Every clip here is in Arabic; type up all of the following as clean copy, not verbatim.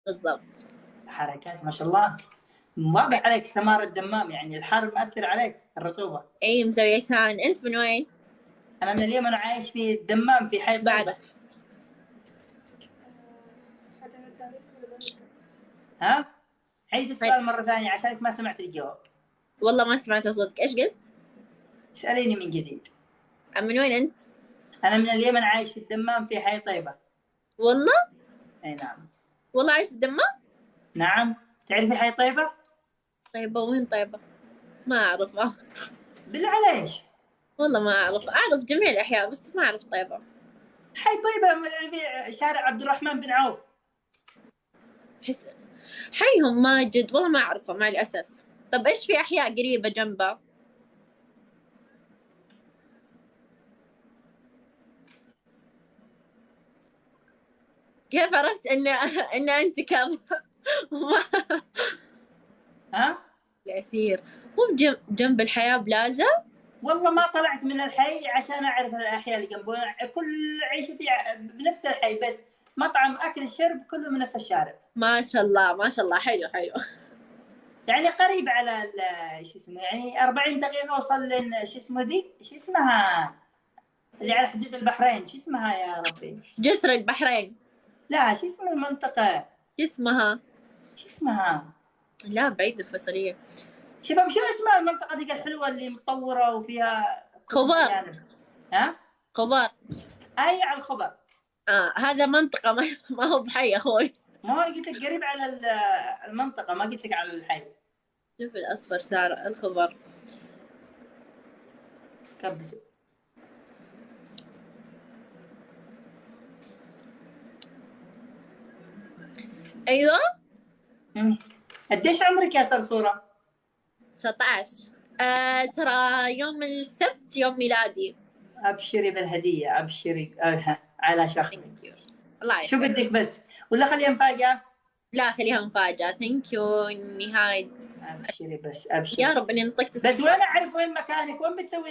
بالضبط. حركات ما شاء الله، واضح عليك سمار الدمام، يعني الحر مأثر عليك، الرطوبة. أي مسويتان. أنت من وين؟ أنا من اليمن وعايش في الدمام في حي طيبة. بعرف. ها؟ عيد السؤال مرة ثانية عشانك ما سمعت الجواب. والله ما سمعت صوتك، إيش قلت؟ اسأليني من جديد. من وين أنت؟ أنا من اليمن عايش في الدمام في حي طيبة. والله؟ أي نعم. والله عايش بالدمام؟ نعم. تعرفي حي طيبة؟ طيبة وين طيبة؟ ما أعرفها. بالله عليش. والله ما أعرف، أعرف جميع الأحياء بس ما أعرف طيبة. حي طيبة في شارع عبد الرحمن بن عوف. حس حيهم ماجد، والله ما أعرفه مع الأسف. طب إيش في أحياء قريبة جنبه؟ كيف عرفت إن أنت كذا؟ ها؟ الأثير مو جنب الحياة بلازا؟ والله ما طلعت من الحي عشان أعرف الأحياء اللي جنبه، كل عيشتي بنفس الحي، بس مطعم أكل الشرب كله من نفس الشارع. ما شاء الله ما شاء الله، حلو حلو. يعني قريب على شو اسمه، يعني 40 دقيقة أوصل لين شو اسمه ذي، شو اسمها اللي على حدود البحرين، شو اسمها يا ربي؟ جسر البحرين. لا، شو اسم المنطقة؟ شو اسمها؟ شو اسمها؟ لا بعيد الفيصلية. شباب شو اسمها المنطقة ذيك الحلوة اللي مطورة وفيها خبر. أجانب؟ ها؟ خبر. أي على الخبر. هذا منطقة ما هو بحي أخوي. ما هو قلت لك قريب على المنطقة، ما قلت لك على الحي. شوف الأصفر صار الخبر. كبس. أيوة. قديش عمرك يا صرصورة؟ 19. ترى يوم السبت يوم ميلادي. أبشري بالهدية، أبشري على شخصك. الله شو يسعدك. بدك بس؟ ولا خليها مفاجأة؟ لا خليها مفاجأة. ثانك يو نهاية. أبشري بس، أبشري. يا رب إني نطقت. بس وين أعرف وين مكانك؟ وين بتسوي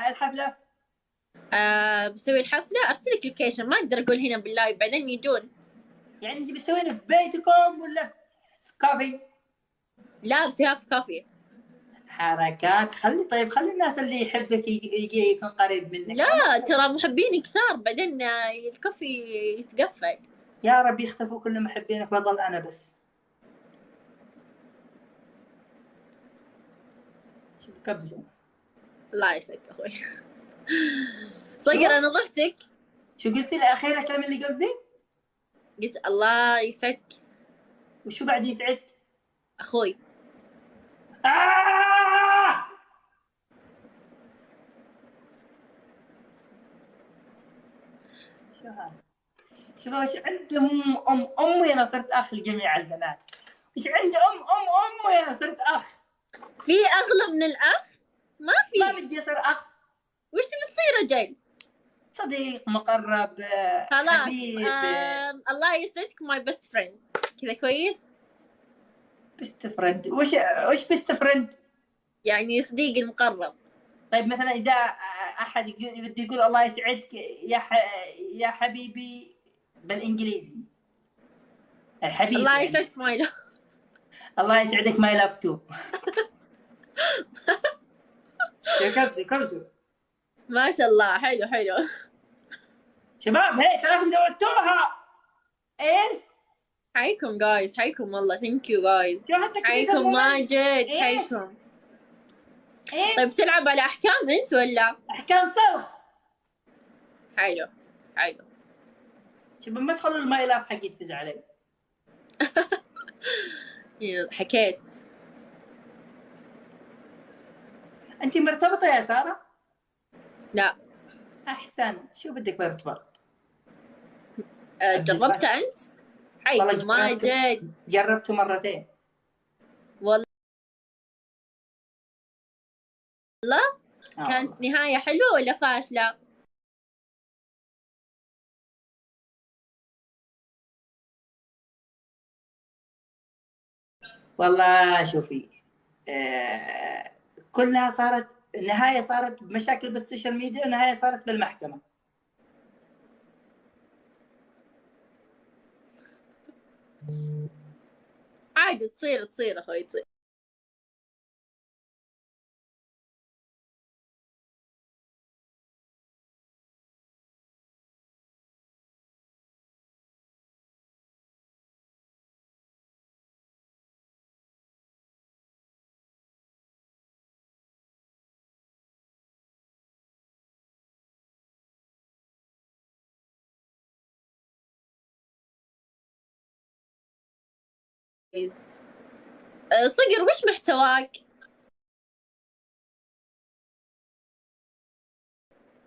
الحفلة؟ بسوي الحفلة، أرسلك لوكيشن، ما أقدر أقول هنا باللايف بعدين يجون. يعني أنت بتسويها في بيتكم ولا في كافي؟ لا بسويها في كافي. حركات. خلي الناس اللي يحبك يجي يكون قريب منك. لا ترى محبيني كثار بعدين الكافي يتقفل. يا رب يختفوا كل محبينك وظل أنا بس. شو بكبسوا. الله يسعدك أخوي. صقر أنا ضفتك. شو قلتي الأخيرة الكلمة اللي قبل ذي؟ قلت الله يسعدك. وشو بعد يسعدك؟ أخوي. شو هذا؟ شوف وش عند أمي أنا صرت أخ لجميع البنات. وش عند أمي أنا صرت أخ. في أغلى من الأخ؟ ما في. ما بدي أصير أخ. وش تبي تصير أجل؟ صديق مقرب. خلاص. حبيب. الله يسعدك ماي بيست فريند. كذا كويس؟ بيست فريند. وش بيست فريند؟ يعني صديقي المقرب. طيب مثلا إذا أحد بده يقول الله يسعدك يا حبيبي بالإنجليزي. الحبيب الله يعني. يسعدك ماي لاف. الله يسعدك ماي لاف تو. كبسوا. ما شاء الله حلو حلو. شباب هي تراكم زودتوها. ايه. حيكم جايز، حيكم والله. ثانك يو جايز. شو حتى حيكم ماجد. إيه؟ حيكم. ايه. طيب تلعب على أحكام أنت ولا؟ احكام صرخ. حلو حلو. شباب ما تخلوا الماي لاف حق يتفز علي. حكيت. انت مرتبطة يا سارة؟ لا. احسن. شو بدك مرتبط؟ جربتها أنت؟ حيكم ماجد. جربته مرتين. والله كانت نهاية حلوة ولا فاشلة؟ والله شوفي. كلها صارت نهاية صارت بمشاكل بالسوشيال ميديا، ونهاية صارت بالمحكمة. عادي تصير اخوي تصير. صقر وش محتواك؟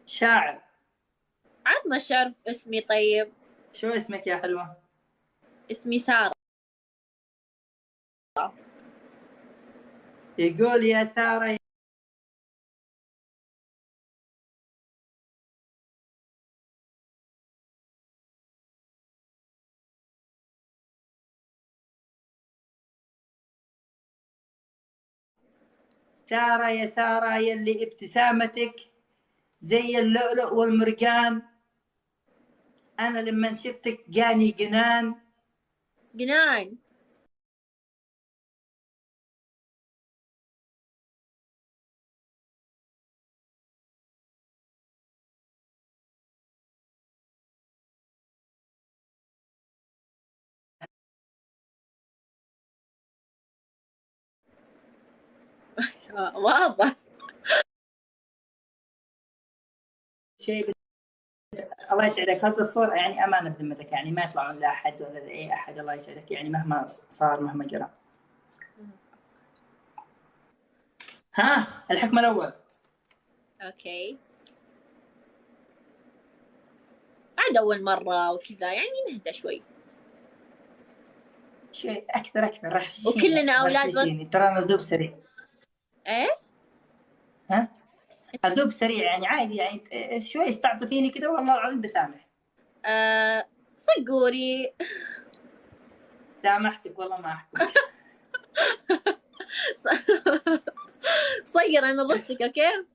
شاعر. عطنا شعر في اسمي طيب. شو اسمك يا حلوة؟ اسمي سارة. يقول يا سارة سارة يا سارة يلي ابتسامتك زي اللؤلؤ والمرجان، أنا لما شفتك جاني جنان. جنان. واضح. شيء الله يسعدك. هذا الصورة يعني أمانة بذمتك، يعني ما يطلعون لا أحد ولا لأي أحد. الله يسعدك يعني مهما صار مهما جرى. ها الحكم الأول. اوكي. عاد اول مرة وكذا يعني نهدى شوي. شوي أكثر رخشيني. وكلنا أولاد رخشيني ترى أنا أذوب سريع. ايش؟ ها أذوب سريع يعني عادي يعني شوي استعطفيني كذا والله العظيم بسامح. صقوري. سامحتك والله ما أحكم. صقر انا ضفتك اوكي.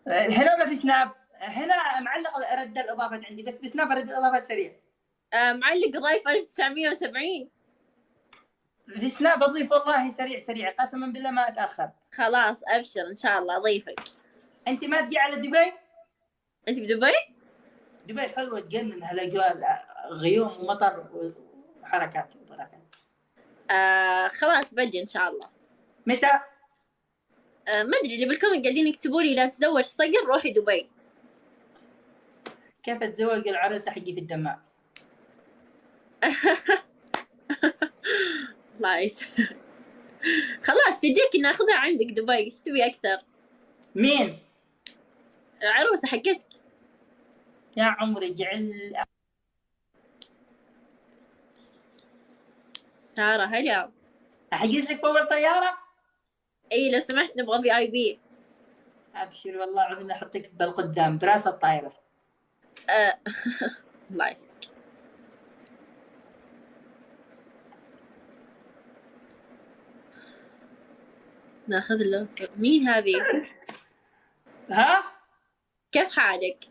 هنا ولا في سناب؟ هنا معلق رد الإضافة عندي، بس بسناب رد الإضافة سريع. معلق ضيف 1970. في سناب أضيف والله سريع قسما بالله ما أتأخر. خلاص ابشر ان شاء الله اضيفك. أنت ما تجي على دبي؟ انت بدبي؟ دبي حلوة تجنن، هالأجواء غيوم ومطر وحركات وبركات. خلاص بجي ان شاء الله. متى؟ ما ادري اللي بالكومنت قاعدين يكتبوا لي لا تزوج صقر روحي دبي. كيف اتزوج العروسة حقي في الدمام؟ الله يسعدك. خلاص تجيك ناخذها عندك دبي، ايش تبي اكثر؟ مين؟ العروسة حقتك. يا عمري جعل. سارة هلا. احجز لك بأول طيارة؟ اي لو سمحت نبغى في اي بي. ابشر والله العظيم احطك بالقدام براس الطائرة. الله يسعدك. ناخذ له. مين هذه؟ ها؟ كيف حالك؟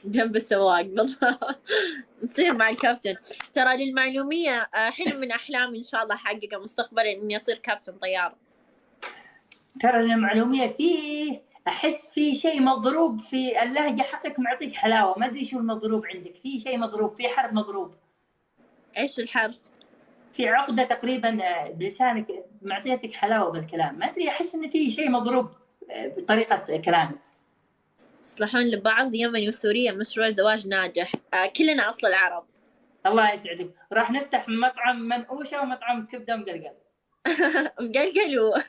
جنب السواق بالله. نصير مع الكابتن. ترى للمعلومية حلم من أحلامي إن شاء الله أحققه مستقبلا إني أصير كابتن طيارة. ترى المعلومية فيه احس في شيء مضروب في اللهجة حقك معطيك حلاوة، ما ادري شو المضروب عندك، في شيء مضروب، في حرف مضروب. إيش الحرف؟ في عقدة تقريبا بلسانك معطيتك حلاوة بالكلام، ما ادري احس ان في شيء مضروب بطريقة كلامك. تصلحون لبعض يمني وسوريا مشروع زواج ناجح. كلنا أصل العرب. الله يسعدك. راح نفتح مطعم منقوشة ومطعم كبدة مقلقل. مقلقل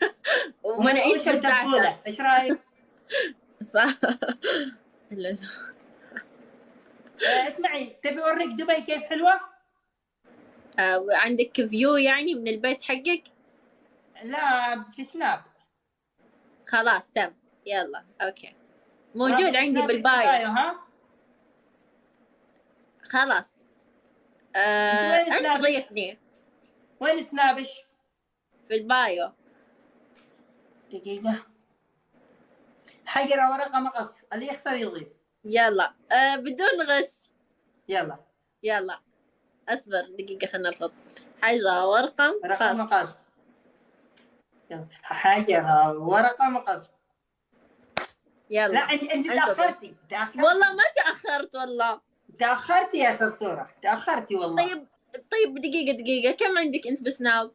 ومناقيش بالزعتر. ايش رايك؟ صح. اسمعي تبي اوريك دبي كيف حلوة؟ عندك فيو يعني من البيت حقك؟ لا في سناب. خلاص تم. يلا اوكي موجود عندي بالبايو. ها خلاص. انت ضيفني. وين سنابش؟ في البايو. دقيقة. حجر ورقة مقص اللي يخسر يضيف. يلا بدون غش. يلا. يلا اصبر دقيقة خلنا نرفض. حجرة ورقة رقم مقص. مقص. يلا حجر ورقة مقص. يلا لا انت انتظر. تاخرتي والله ما تأخرت والله. تاخرتي يا صرصورة، تاخرتي والله. طيب. طيب دقيقة كم عندك انت بسناب؟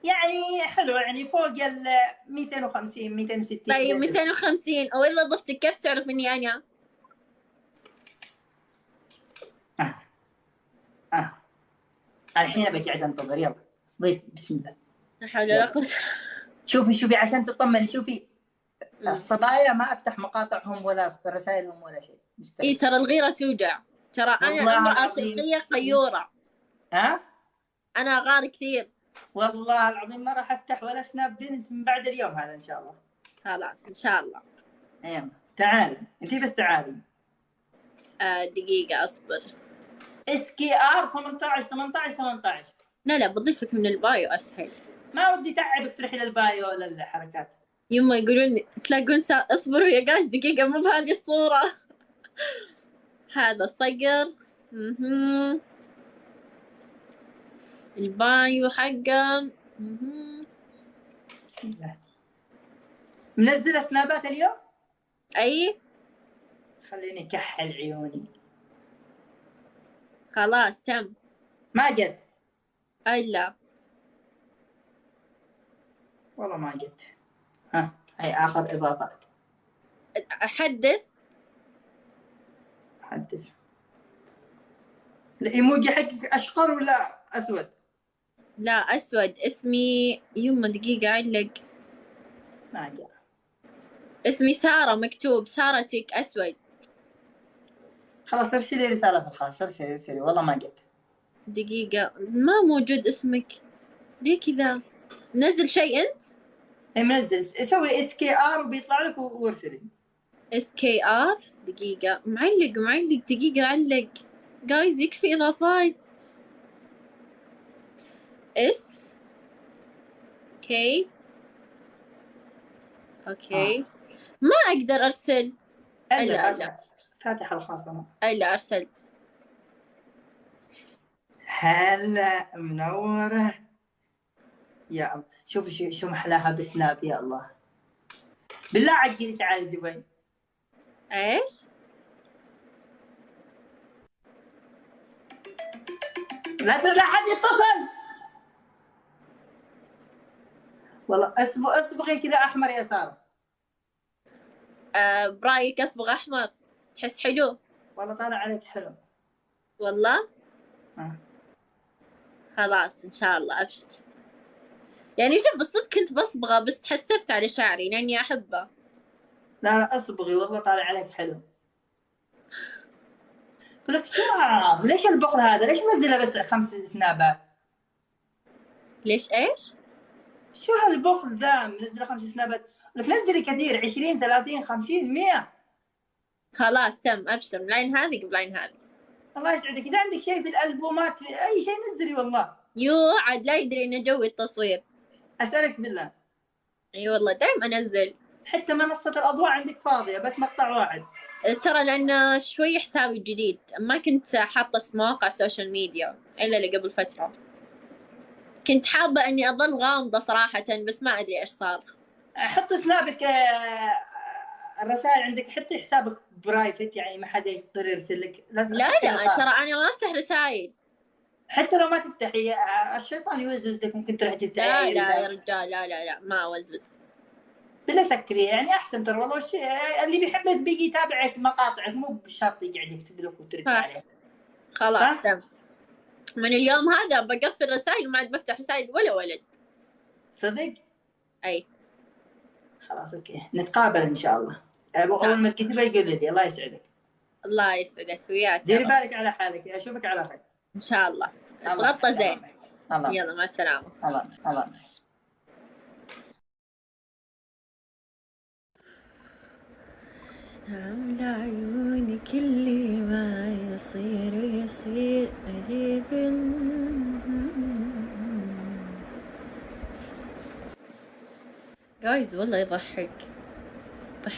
يعني حلو، يعني فوق ال 250 260 طيب 260. 250 وإذا ضفتك كيف تعرف اني انا؟ آه. آه. الحين ابي قاعد انتظر. يلا ضيف بسم الله. لا حول ولا يلا قوة. شوفي عشان تطمني. شوفي الصبايا ما افتح مقاطعهم ولا رسائلهم ولا شيء، اي مستحيل. ترى الغيرة توجع. ترى انا والله امرأة العظيم. شرقية قيورة. ها. انا اغار كثير. والله العظيم ما راح افتح ولا سناب بنت من بعد اليوم هذا ان شاء الله. خلاص ان شاء الله. يلا تعالي انتي بس تعالي. دقيقة اصبر. اس كي ار 18 18. لا بضيفك من البايو اسهل. ما ودي تعبك تروحي للبايو ولا الحركات. يما يقولون تلاقون اصبروا يا جايز دقيقة مو بهذه الصورة. هذا صقر. البايو حقه. بسم الله. منزل سنابات اليوم؟ اي. خليني كحل عيوني. خلاص تم. ما جد. الا والله ما جد. ها هاي اخر اضافات. احدث. حدث. الايموجي حقك اشقر ولا اسود؟ لا اسود. اسمي يما دقيقة علق. ما جاء. اسمي سارة مكتوب سارتك اسود. خلاص ارسلي رسالة في الخاص. ارسلي والله ما جت. دقيقة ما موجود اسمك. ليه كذا؟ نزل شيء انت؟ اي منزل. سوي اس كي ار وبيطلع لك وارسلي. اس كي ار. دقيقة معلق دقيقة علق. جايز يكفي اضافات. اس كي. اوكي. ما اقدر ارسل. لا فاتح الخاص انا. لا ارسلت. هلا منورة يا الله. شوفي شو محلاها بسناب. يا الله بالله عجلي تعالي دبي. ايش؟ لا حد يتصل. والله اصبغي كذا احمر يا سارة. برايك اصبغ احمر؟ تحس حلو؟ والله طالع عليك حلو. والله. خلاص ان شاء الله ابشر. يعني شوف بالصدق كنت بصبغه بس تحسفت على شعري لاني احبه. لا اصبغي والله طالع عليك حلو. يقول لك شو ليش البخل هذا؟ ليش منزله بس 5 سنابات؟ ليش ايش؟ شو هالبخل ذا منزله 5 سنابات؟ لك نزلي كثير 20 30 50 100. خلاص تم ابشر من العين هذه قبل العين هذه. الله يسعدك. اذا عندك شيء في الالبومات في اي شيء نزلي والله. يو عاد لا يدري ان جوي التصوير. اسالك بالله. اي والله دايم انزل. حتى منصه الاضواء عندك فاضيه بس مقطع واحد. ترى لان شوي حسابي جديد ما كنت حاطه مواقع سوشيال ميديا الا لقبل فتره. كنت حابه اني اظل غامضه صراحه بس ما ادري ايش صار. حط سنابك الرسائل عندك حطي حسابك برايفت يعني ما حدا يقدر يرسل لك. لا ترى انا ما افتح رسائل. حتى لو ما تفتحي الشيطان يوزوز لك. ممكن تروح تفتحي. لا يا رجال لا ما اوزبط. بالله سكري يعني احسن ترى والله. اللي بيحبك بيجي يتابعك مقاطعك مو بشرط يقعد يكتب لك وترد عليه. خلاص تم. من اليوم هذا بقفل رسائل وما عاد بفتح رسائل ولا ولد. صدق؟ اي. خلاص اوكي نتقابل ان شاء الله. اول ما تكتبي يقول لي الله يسعدك. الله يسعدك وياك. ديري بالك على حالك. اشوفك على خير ان شاء الله. اتغطى زين. يلا مع السلامه. الله. عاملة عيوني كل ما يصير أجيب. جايز والله يضحك.